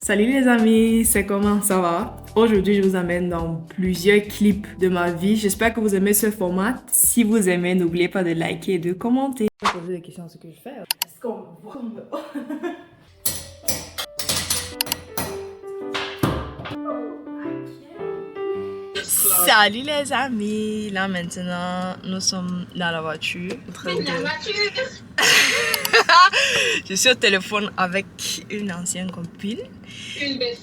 Salut les amis, c'est comment ça va? Aujourd'hui, je vous amène dans plusieurs clips de ma vie. J'espère que vous aimez ce format. Si vous aimez, n'oubliez pas de liker et de commenter. Je vais poser des questions à ce que je fais. Est-ce qu'on me voit? Salut les amis, là maintenant nous sommes dans la voiture. Je suis au téléphone avec une ancienne copine. Une belle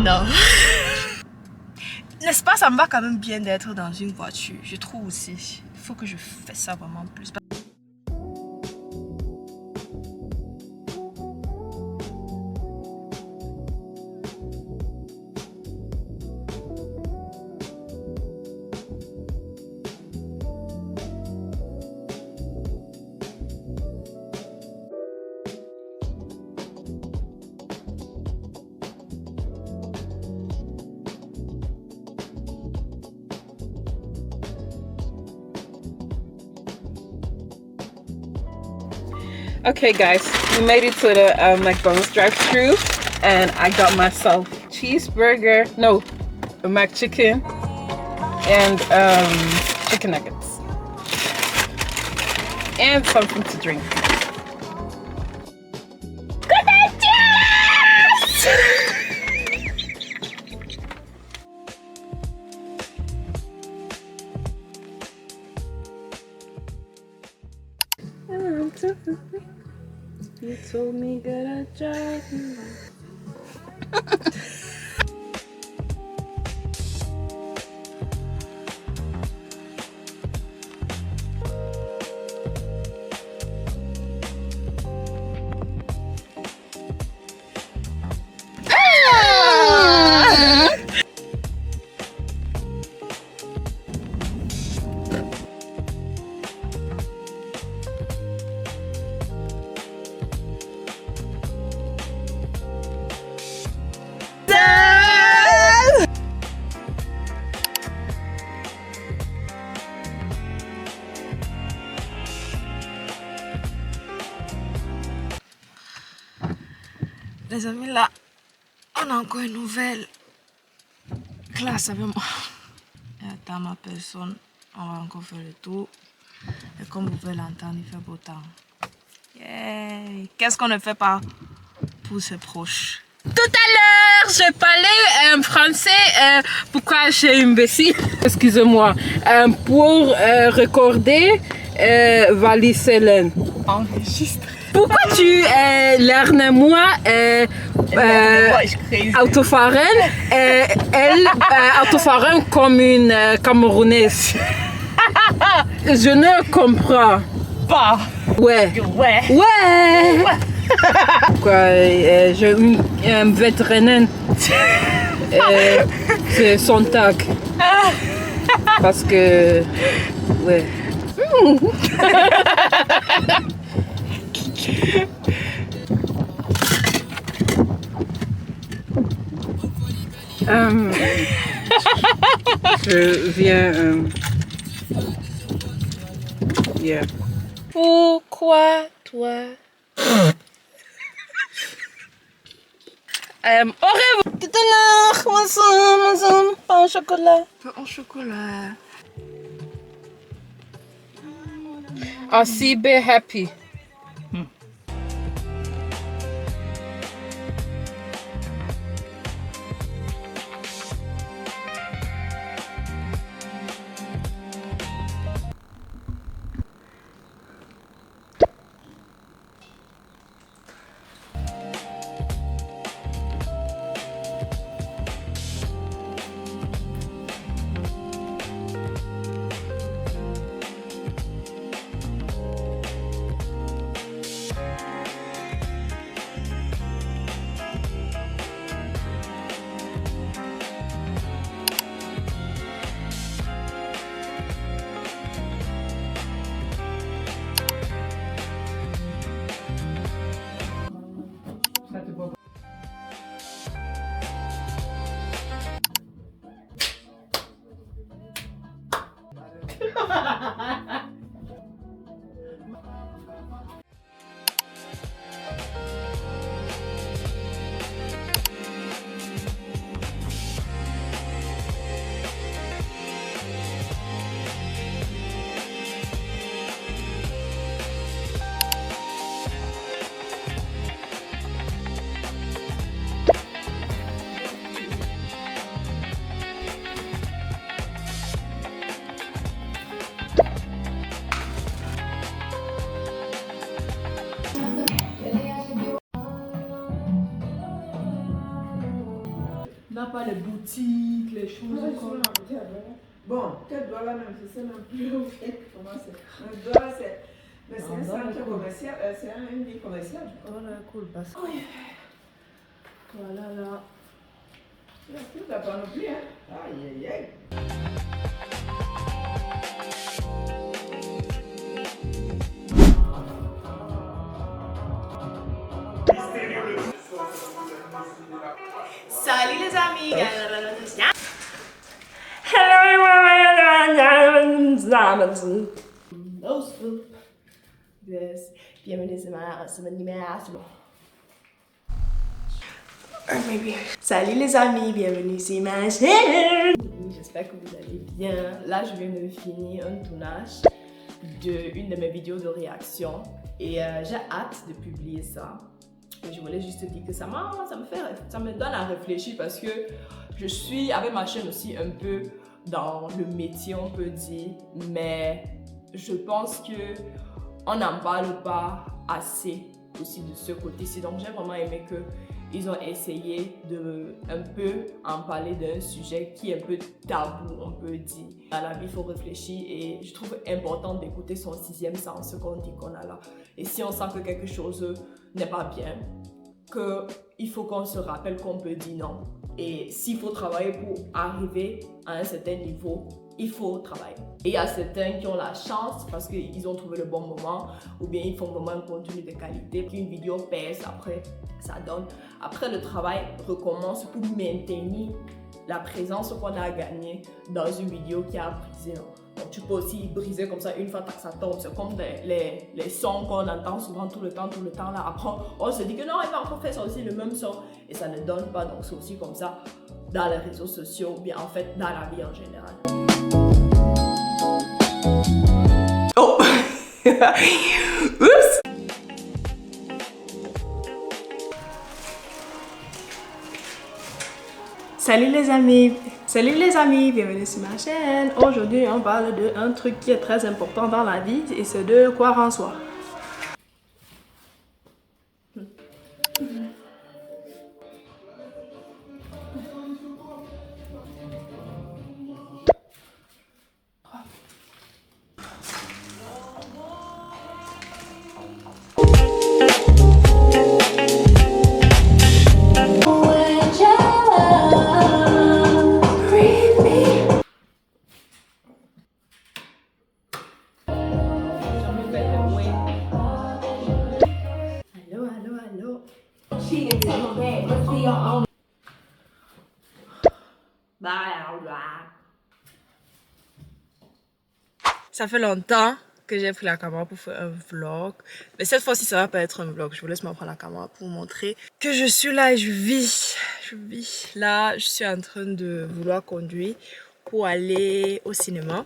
Non. N'est-ce pas, ça me va quand même bien d'être dans une voiture. Je trouve aussi. Il faut que je fasse ça vraiment plus. Okay guys, we made it to the McDonald's drive-thru and I got myself cheeseburger, no, a McChicken and chicken nuggets and something to drink. You told me that I drive you. Les amis, là, on a encore une nouvelle classe avec moi. Et attends ma personne, on va encore faire le tour. Et comme vous pouvez l'entendre, il fait beau temps. Yay! Qu'est-ce qu'on ne fait pas pour ses proches? Tout à l'heure, je parlais français. Pourquoi j'ai imbécile? Excusez-moi, pour recorder valise Hélène. Enregistre. Pourquoi tu lerne moi autofarenne elle autofarenne comme une Camerounaise? Je ne comprends Pas. Ouais. Ouais. Ouais. Quoi, j'ai un vétérinaire. C'est son tag. Parce que ouais. Je viens. Yeah. Pourquoi toi? Au revoir. Tout à l'heure, pain au chocolat. Pain au chocolat. I'll see be happy. n'a pas les boutiques, les choses comme... Bon, quel doigt là même, je sais même plus comment c'est. Un doigt, c'est. Mais c'est un centre commercial, c'est une ville commerciale. Voilà, cool, parce que... Voilà, là. Tu n'as pas non plus, hein? Aïe, aïe, aïe. Salut les amis! Bienvenue sur ma semaine numéro. Salut les amis, bienvenue sur ma chaîne. J'espère que vous allez bien. Là, je viens de finir un tournage d'une de mes vidéos de réaction et j'ai hâte de publier ça. Et je voulais juste dire que ça me donne à réfléchir parce que je suis avec ma chaîne aussi un peu dans le métier, on peut dire, mais je pense que on n'en parle pas assez aussi de ce côté-ci. Donc j'ai vraiment aimé que ils ont essayé de un peu en parler d'un sujet qui est un peu tabou, on peut dire. Dans la vie, il faut réfléchir et je trouve important d'écouter son sixième sens, ce qu'on dit qu'on a là. Et si on sent que quelque chose n'est pas bien, qu'il faut qu'on se rappelle qu'on peut dire non. Et s'il faut travailler pour arriver à un certain niveau, il faut travailler. Et il y a certains qui ont la chance parce qu'ils ont trouvé le bon moment ou bien ils font vraiment un contenu de qualité. Puis une vidéo pèse, après ça donne. Après le travail recommence pour maintenir la présence qu'on a gagnée dans une vidéo qui a brisé. Donc tu peux aussi briser comme ça une fois que ça tombe. C'est comme les sons qu'on entend souvent tout le temps là. Après on se dit que non, il va encore faire ça aussi le même son et ça ne donne pas. Donc c'est aussi comme ça dans les réseaux sociaux ou bien en fait dans la vie en général. Oh! Oups! Salut les amis, bienvenue sur ma chaîne. Aujourd'hui on parle d'un truc qui est très important dans la vie et c'est de croire en soi. Allô. Ça fait longtemps que j'ai pris la caméra pour faire un vlog. Mais cette fois-ci, ça va pas être un vlog. Je vous laisse me prendre la caméra pour vous montrer que je suis là et je vis. Là, je suis en train de vouloir conduire pour aller au cinéma.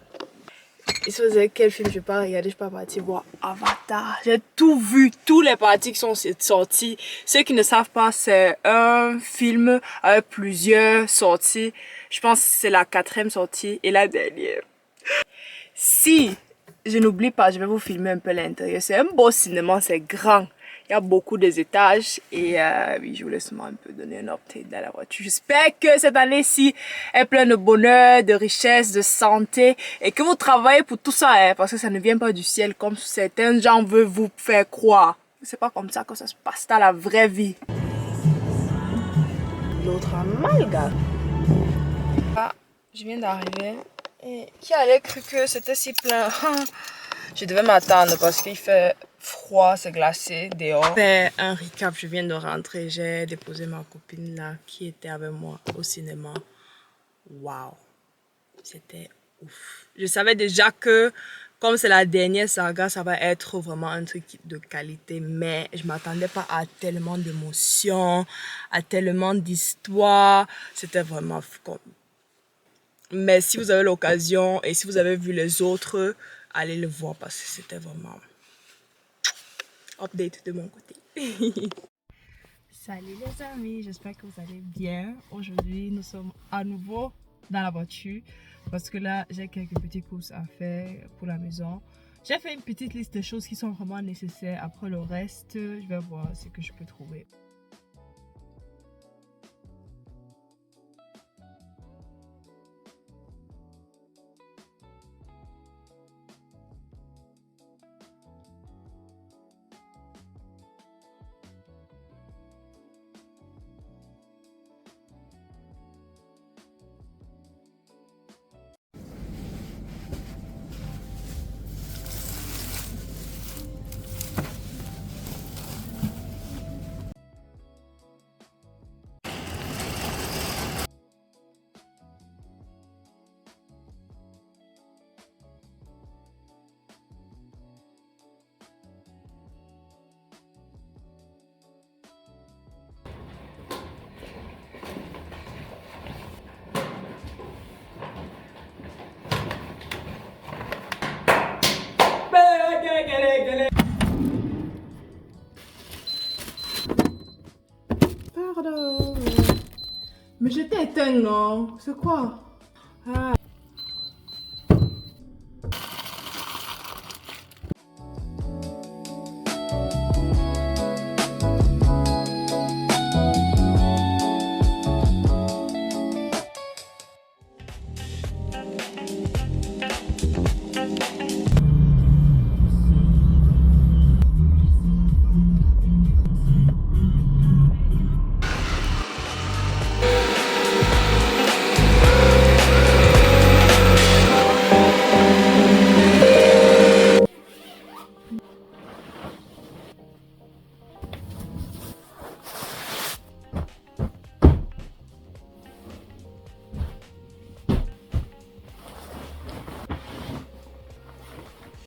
Et si vous savez quel film je vais pas regarder, je vais pas partir voir Avatar. J'ai tout vu, tous les parties qui sont sortis. Ceux qui ne savent pas, c'est un film avec plusieurs sorties. Je pense que c'est la 4e sortie et la dernière. Si je n'oublie pas, je vais vous filmer un peu l'intérieur. C'est un beau cinéma, c'est grand. Il y a beaucoup d'étages et oui, je vous laisse un peu donner un update dans la voiture. J'espère que cette année-ci est pleine de bonheur, de richesse, de santé et que vous travaillez pour tout ça, hein, parce que ça ne vient pas du ciel comme certains gens veulent vous faire croire. C'est pas comme ça que ça se passe dans la vraie vie. L'autre amalgame. Ah, je viens d'arriver et qui allait cru que c'était si plein. Je devais m'attendre parce qu'il fait froid, c'est glacé dehors. C'est un recap, je viens de rentrer, j'ai déposé ma copine là qui était avec moi au cinéma. Waouh, c'était ouf. Je savais déjà que comme c'est la dernière saga, ça va être vraiment un truc de qualité, mais je m'attendais pas à tellement d'émotions, à tellement d'histoires. C'était vraiment fou. Mais si vous avez l'occasion et si vous avez vu les autres, allez le voir parce que c'était vraiment update de mon côté. Salut les amis, j'espère que vous allez bien. Aujourd'hui, nous sommes à nouveau dans la voiture parce que là, j'ai quelques petites courses à faire pour la maison. J'ai fait une petite liste de choses qui sont vraiment nécessaires. Après le reste, je vais voir ce que je peux trouver. Merde. Mais j'étais éteint, non? C'est quoi? Ah.